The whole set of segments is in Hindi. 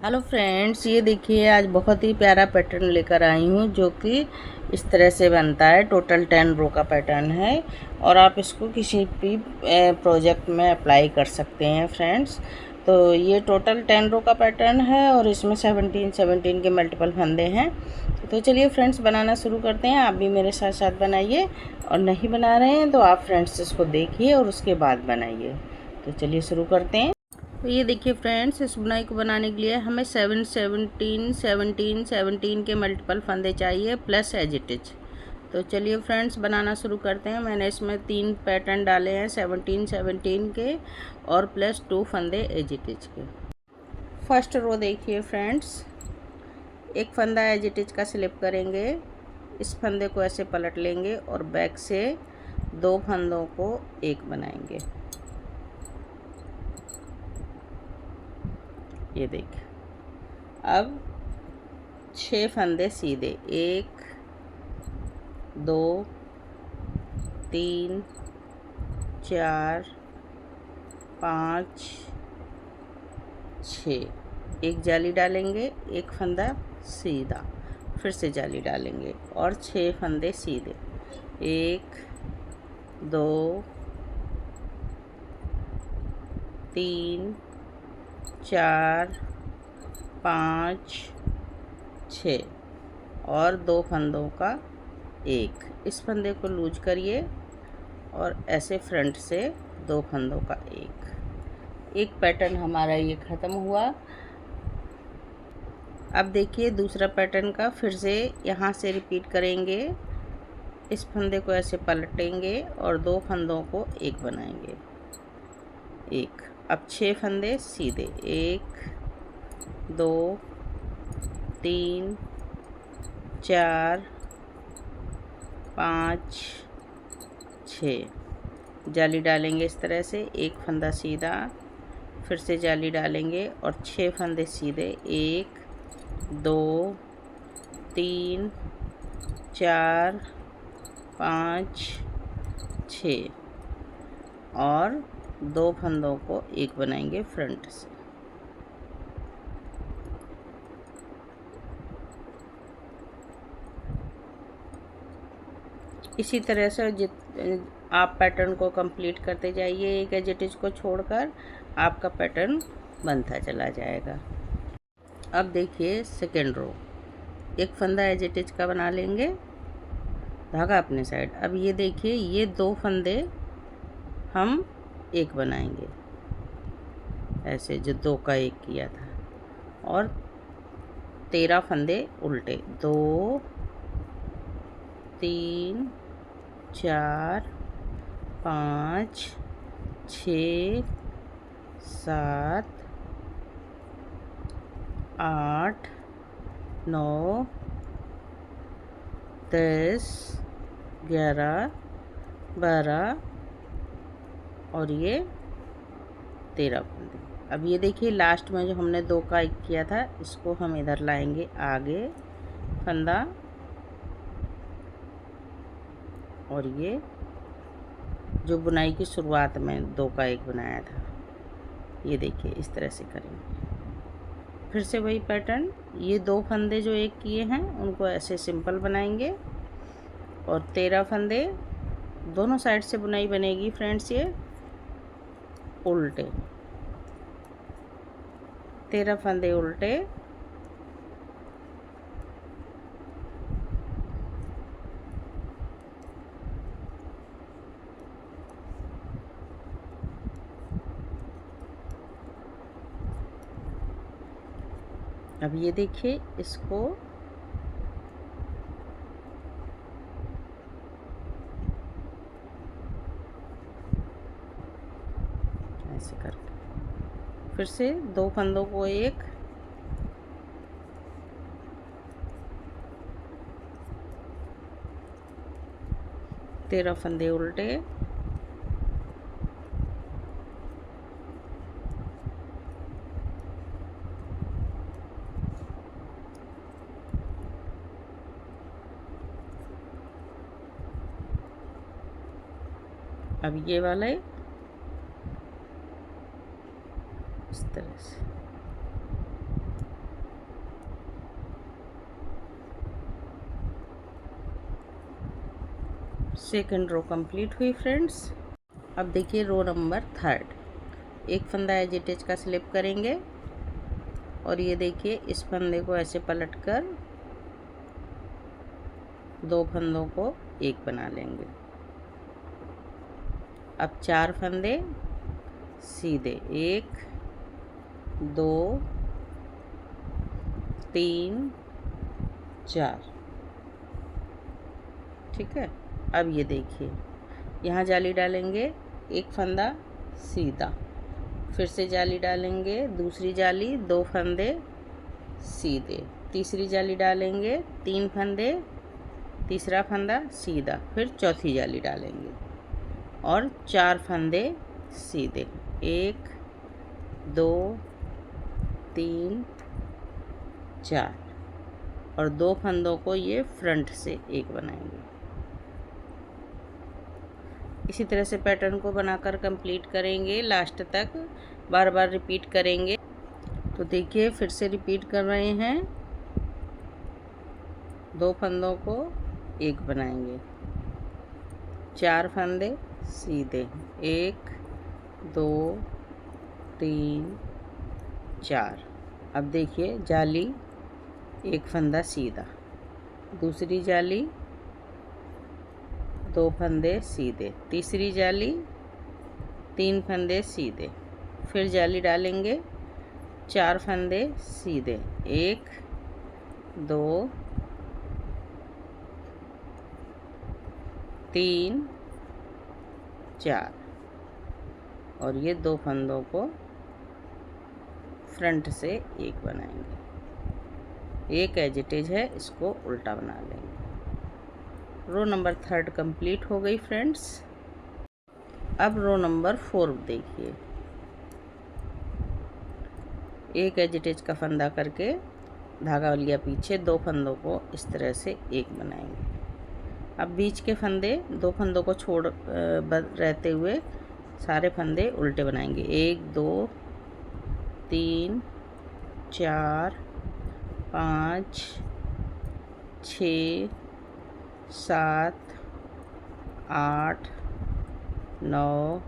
हेलो फ्रेंड्स, ये देखिए आज बहुत ही प्यारा पैटर्न लेकर आई हूँ जो कि इस तरह से बनता है। टोटल 10 रो का पैटर्न है और आप इसको किसी भी प्रोजेक्ट में अप्लाई कर सकते हैं फ्रेंड्स। तो ये टोटल 10 रो का पैटर्न है और इसमें 17 के मल्टीपल फंदे हैं। तो चलिए फ्रेंड्स, बनाना शुरू करते हैं। आप भी मेरे साथ साथ बनाइए और नहीं बना रहे हैं तो आप फ्रेंड्स इसको देखिए और उसके बाद बनाइए। तो चलिए शुरू करते हैं। तो ये देखिए फ्रेंड्स, इस बुनाई को बनाने के लिए हमें 17 के मल्टीपल फंदे चाहिए प्लस एज इट इज। तो चलिए फ्रेंड्स, बनाना शुरू करते हैं। मैंने इसमें 3 पैटर्न डाले हैं 17 के और प्लस 2 फंदे एज इट इज के। फर्स्ट रो देखिए फ्रेंड्स, एक फंदा एज इट इज का स्लिप करेंगे, इस फंदे को ऐसे पलट लेंगे और बैक से 2 फंदों को एक बनाएंगे। ये देखिए, अब 6 फंदे सीधे, 1 2 3 4 5 6, एक जाली डालेंगे, एक फंदा सीधा, फिर से जाली डालेंगे और 6 फंदे सीधे, 1 2 3 4 5 6 और 2 फंदों का एक। इस फंदे को लूज करिए और ऐसे फ्रंट से 2 फंदों का एक पैटर्न हमारा ये ख़त्म हुआ। अब देखिए दूसरा पैटर्न का फिर से यहाँ से रिपीट करेंगे। इस फंदे को ऐसे पलटेंगे और 2 फंदों को एक बनाएंगे, एक। अब 6 फंदे सीधे, 1 2 3 4 5 6, जाली डालेंगे इस तरह से, एक फंदा सीधा, फिर से जाली डालेंगे और 6 फंदे सीधे, 1 2 3 4 5 6 और 2 फंदों को एक बनाएंगे फ्रंट से। इसी तरह से आप पैटर्न को कंप्लीट करते जाइए, एक एज इट इज को छोड़कर आपका पैटर्न बनता चला जाएगा। अब देखिए सेकेंड रो, एक फंदा एज इट इज का बना लेंगे, धागा अपने साइड। अब ये देखिए, ये 2 फंदे हम एक बनाएंगे, ऐसे जो 2 का एक किया था, और 13 फंदे उल्टे, 2 3 4 5 6 7 8 9 10 11 12 और ये 13 फंदे। अब ये देखिए लास्ट में जो हमने 2 का एक किया था, इसको हम इधर लाएंगे आगे फंदा, और ये जो बुनाई की शुरुआत में 2 का एक बनाया था, ये देखिए इस तरह से करेंगे। फिर से वही पैटर्न, ये 2 फंदे जो एक किए हैं उनको ऐसे सिंपल बनाएंगे और 13 फंदे दोनों साइड से बुनाई बनेगी फ्रेंड्स, ये उल्टे, 13 फंदे उल्टे, अब ये देखिए इसको ऐसे करके फिर से 2 फंदों को एक, तेरह फंदे उल्टे, अब ये वाले इस तरह से, सेकंड रो कंप्लीट हुई फ्रेंड्स। अब देखिए रो नंबर थर्ड। एक फंदा एज इट इज का स्लिप करेंगे और ये देखिए इस फंदे को ऐसे पलटकर दो फंदों को एक बना लेंगे। अब 4 फंदे सीधे, 1 2 3 4, ठीक है। अब ये देखिए यहाँ जाली डालेंगे, एक फंदा सीधा, फिर से जाली डालेंगे, दूसरी जाली, 2 फंदे सीधे, तीसरी जाली डालेंगे, 3 फंदे, तीसरा फंदा सीधा, फिर चौथी जाली डालेंगे और 4 फंदे सीधे, 1 2 3 4, और 2 फंदों को ये फ्रंट से एक बनाएंगे। इसी तरह से पैटर्न को बनाकर कंप्लीट करेंगे, लास्ट तक बार बार रिपीट करेंगे। तो देखिए फिर से रिपीट कर रहे हैं, 2 फंदों को एक बनाएंगे, 4 फंदे सीधे, 1 2 3 4। अब देखिए जाली, एक फंदा सीधा, दूसरी जाली, 2 फंदे सीधे, तीसरी जाली, 3 फंदे सीधे, फिर जाली डालेंगे, 4 फंदे सीधे, 1 2 3 4, और ये 2 फंदों को फ्रंट से एक बनाएंगे। एक एज इट इज है, इसको उल्टा बना लेंगे। रो नंबर थर्ड कंप्लीट हो गई फ्रेंड्स। अब रो नंबर 4 देखिए, एक एज इट इज का फंदा करके धागा लिया पीछे, 2 फंदों को इस तरह से एक बनाएंगे। अब बीच के फंदे, 2 फंदों को छोड़ रहते हुए सारे फंदे उल्टे बनाएंगे। 1 2 3 4 5 6 7 8 9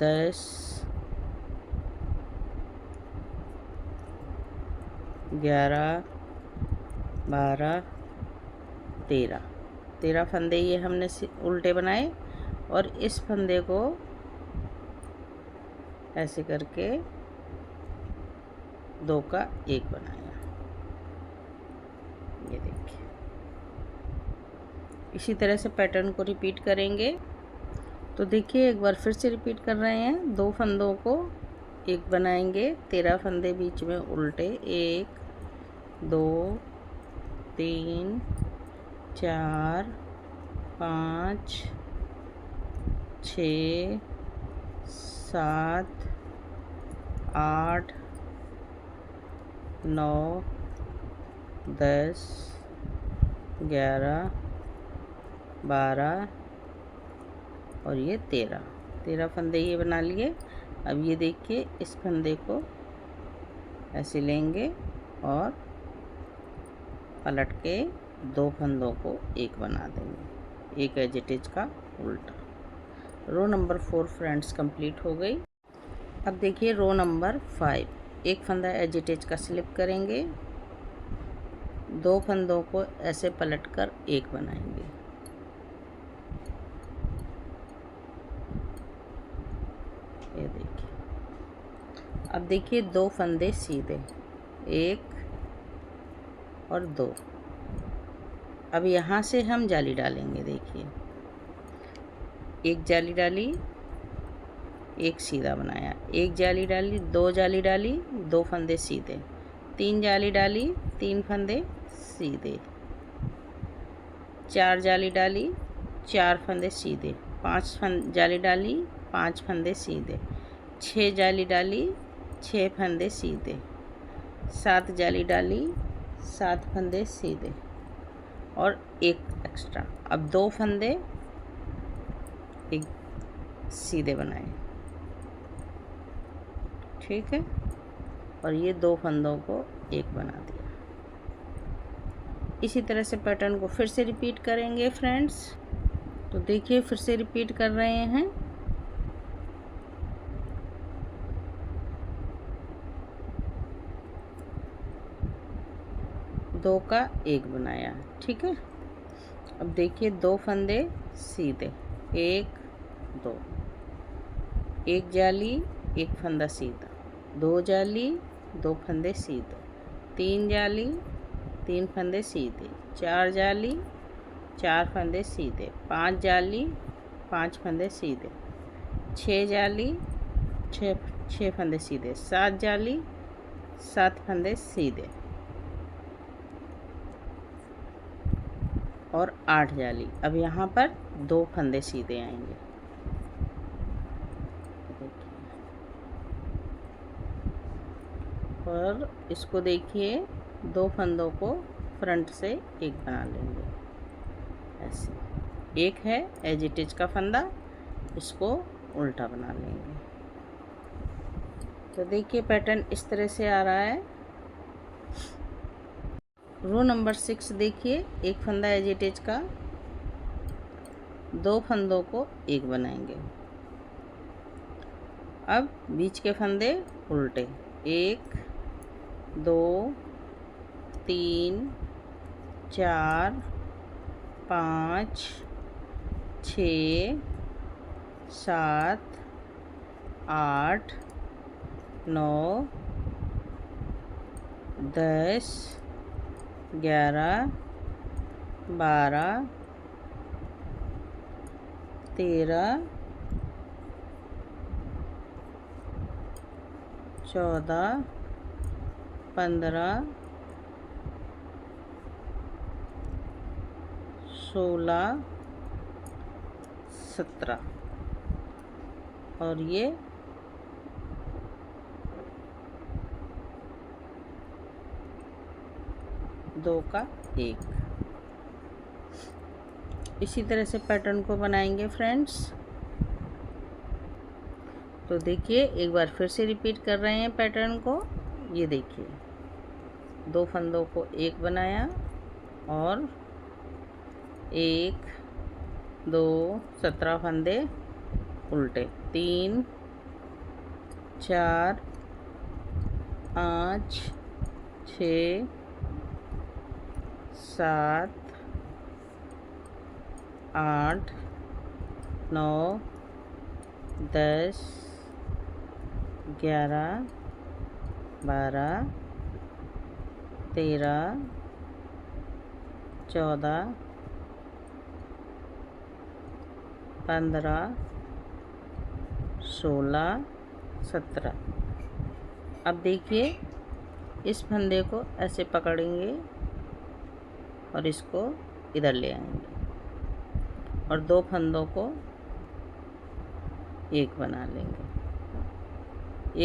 10 11 12 13 फंदे ये हमने उल्टे बनाए, और इस फंदे को ऐसे करके 2 का 1 बनाया। ये देखिए इसी तरह से पैटर्न को रिपीट करेंगे। तो देखिए एक बार फिर से रिपीट कर रहे हैं, 2 फंदों को एक बनाएंगे, 13 फंदे बीच में उल्टे, 1 2 3 4 5 6 7 8 9 10 11 12 और ये 13 फंदे ये बना लिए। अब ये देखिए इस फंदे को ऐसे लेंगे और पलट के 2 फंदों को एक बना देंगे, एक एज इट इज का उल्टा। रो नंबर 4 फ्रेंड्स कंप्लीट हो गई। अब देखिए रो नंबर 5, एक फंदा एज इट इज का स्लिप करेंगे, 2 फंदों को ऐसे पलटकर एक बनाएंगे। ये देखिए, अब देखिए 2 फंदे सीधे, 1 और 2। अब यहाँ से हम जाली डालेंगे। देखिए एक जाली डाली, एक सीधा बनाया, एक जाली डाली, 2 जाली डाली, 2 फंदे सीधे, 3 जाली डाली, 3 फंदे सीधे, 4 जाली डाली, 4 फंदे सीधे, 5 जाली डाली, 5 फंदे सीधे, 6 जाली डाली, 6 फंदे सीधे, 7 जाली डाली, 7 फंदे सीधे और एक एक्स्ट्रा। अब 2 फंदे एक सीधे बनाए, ठीक है, और ये 2 फंदों को एक बना दिया। इसी तरह से पैटर्न को फिर से रिपीट करेंगे फ्रेंड्स। तो देखिए फिर से रिपीट कर रहे हैं। दो का एक बनाया, ठीक है। अब देखिए दो फंदे सीधे, एक दो, एक जाली एक फंदा सीधा, दो जाली दो फंदे सीधे, तीन जाली तीन फंदे सीधे, चार जाली चार फंदे सीधे, पांच जाली पांच फंदे सीधे, छः जाली छः फंदे सीधे, सात जाली सात फंदे सीधे और आठ जाली। अब यहाँ पर दो फंदे सीधे आएंगे। और इसको देखिए दो फंदों को फ्रंट से एक बना लेंगे ऐसे। एक है एज इट इज का फंदा, इसको उल्टा बना लेंगे। तो देखिए पैटर्न इस तरह से आ रहा है। रो नंबर 6 देखिए, एक फंदा एज इट इज का, दो फंदों को एक बनाएंगे। अब बीच के फंदे उल्टे, एक दो तीन चार पाँच छः सात आठ नौ 10 11 12 13 14 15 16 17 और ये दो का एक। इसी तरह से पैटर्न को बनाएंगे फ्रेंड्स। तो देखिए एक बार फिर से रिपीट कर रहे हैं पैटर्न को। ये देखिए दो फंदों को एक बनाया और एक दो 17 फंदे उल्टे, 3 4 5 6 7 8 9 10 11 12 13 14 15 16 17। अब देखिए इस फंदे को ऐसे पकड़ेंगे और इसको इधर ले आएंगे और दो फंदों को एक बना लेंगे।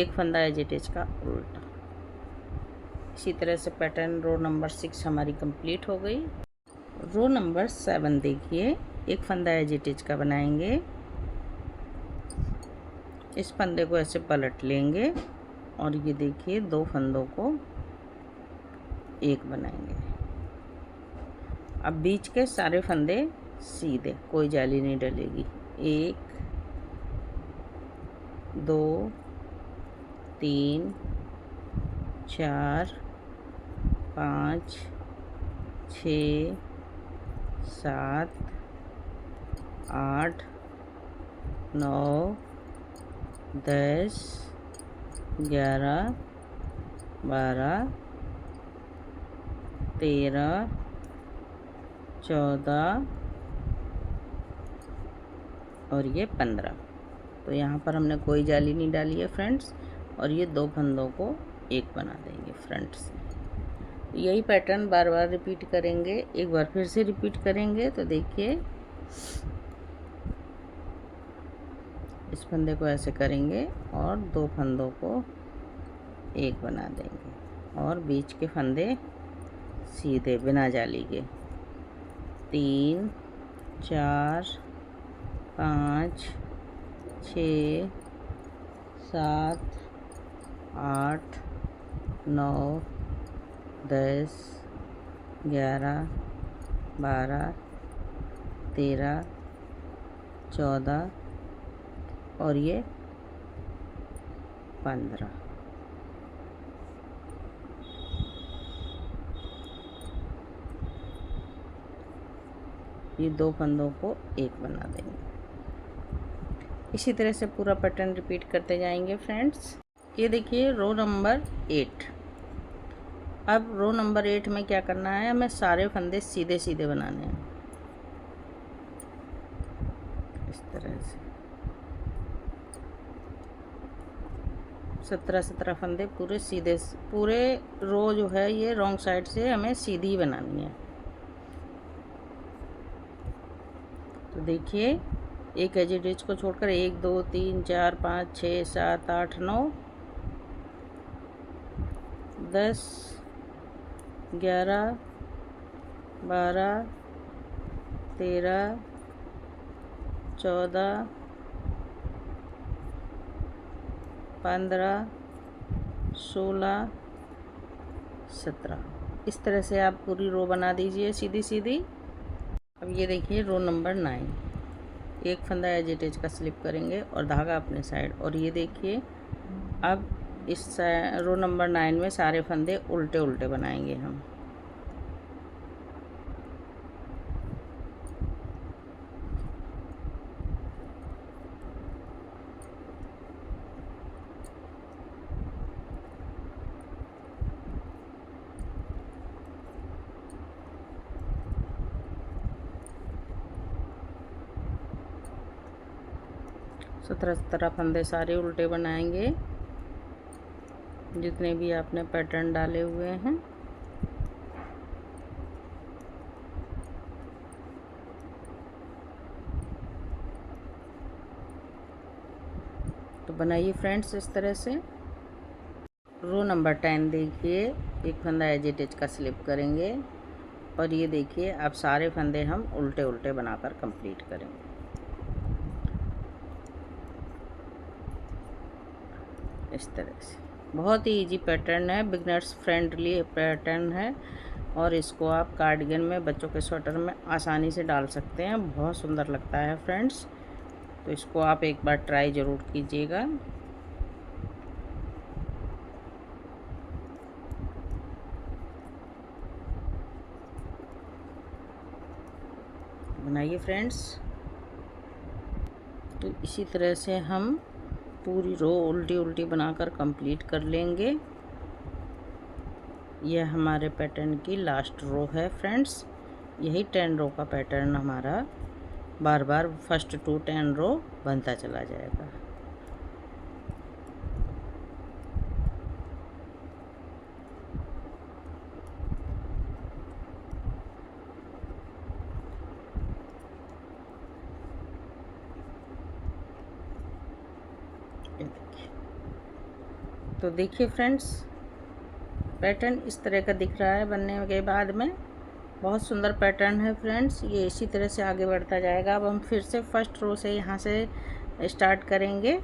एक फंदा एज इट इज का उल्टा। इसी तरह से पैटर्न रो नंबर 6 हमारी कंप्लीट हो गई। रो नंबर 7 देखिए, एक फंदा एज इट इज का बनाएंगे। इस फंदे को ऐसे पलट लेंगे और ये देखिए दो फंदों को एक बनाएंगे। अब बीच के सारे फंदे सीधे, कोई जाली नहीं डलेगी। 1 2 3 4 5 6 7 8 9 10 11 12 13 14 और ये 15। तो यहाँ पर हमने कोई जाली नहीं डाली है फ्रेंड्स। और ये दो फंदों को एक बना देंगे फ्रंट से। यही पैटर्न बार बार रिपीट करेंगे। एक बार फिर से रिपीट करेंगे। तो देखिए इस फंदे को ऐसे करेंगे और दो फंदों को एक बना देंगे और बीच के फंदे सीधे बिना जाली के। 3 4 5 6 7 8 9 10 11, 12, 13, 14 और ये 15। ये 2 फंदों को एक बना देंगे। इसी तरह से पूरा पैटर्न रिपीट करते जाएंगे फ्रेंड्स। ये देखिए रो नंबर 8। अब रो नंबर 8 में क्या करना है, हमें सारे फंदे सीधे सीधे बनाने हैं इस तरह से। 17 फंदे पूरे सीधे, पूरे रो जो है ये रॉन्ग साइड से हमें सीधी बनानी है। तो देखिए एक एज को छोड़कर 1 2 3 4 5 6 7 8 9 10 11 12 13 14 15 16 17। इस तरह से आप पूरी रो बना दीजिए सीधी सीधी। अब ये देखिए रो नंबर 9। एक फंदा एज इट इज का स्लिप करेंगे और धागा अपने साइड। और ये देखिए अब इस रो नंबर 9 में सारे फंदे उल्टे उल्टे बनाएंगे हम। सत्रह फंदे सारे उल्टे बनाएंगे जितने भी आपने पैटर्न डाले हुए हैं। तो बनाइए फ्रेंड्स इस तरह से। रो नंबर 10 देखिए एक फंदा एज इट इज का स्लिप करेंगे और ये देखिए अब सारे फंदे हम उल्टे उल्टे बनाकर कंप्लीट करेंगे। इस तरह से बहुत ही इजी पैटर्न है, बिगनर्स फ्रेंडली पैटर्न है और इसको आप कार्डिगन में, बच्चों के स्वेटर में आसानी से डाल सकते हैं। बहुत सुंदर लगता है फ्रेंड्स। तो इसको आप एक बार ट्राई ज़रूर कीजिएगा। बनाइए फ्रेंड्स। तो इसी तरह से हम पूरी रो उल्टी उल्टी बनाकर कंप्लीट कर लेंगे। यह हमारे पैटर्न की लास्ट रो है फ्रेंड्स। यही 10 रो का पैटर्न हमारा बार बार फर्स्ट टू 10 रो बनता चला जाएगा। तो देखिए फ्रेंड्स पैटर्न इस तरह का दिख रहा है बनने के बाद में। बहुत सुंदर पैटर्न है फ्रेंड्स। ये इसी तरह से आगे बढ़ता जाएगा। अब हम फिर से फर्स्ट रो से यहाँ से स्टार्ट करेंगे।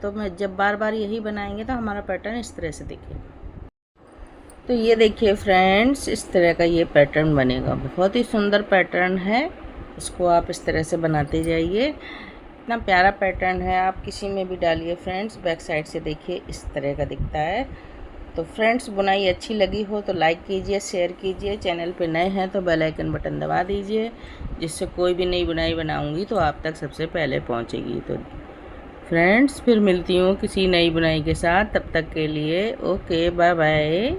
तो मैं जब बार बार यही बनाएंगे तो हमारा पैटर्न इस तरह से दिखेगा। तो ये देखिए फ्रेंड्स इस तरह का ये पैटर्न बनेगा। बहुत ही सुंदर पैटर्न है। इसको आप इस तरह से बनाते जाइए। इतना प्यारा पैटर्न है, आप किसी में भी डालिए फ्रेंड्स। बैक साइड से देखिए इस तरह का दिखता है। तो फ्रेंड्स बुनाई अच्छी लगी हो तो लाइक कीजिए, शेयर कीजिए। चैनल पे नए हैं तो बेल आइकन बटन दबा दीजिए, जिससे कोई भी नई बुनाई बनाऊंगी तो आप तक सबसे पहले पहुंचेगी। तो फ्रेंड्स फिर मिलती हूँ किसी नई बुनाई के साथ। तब तक के लिए ओके, बाय बाय।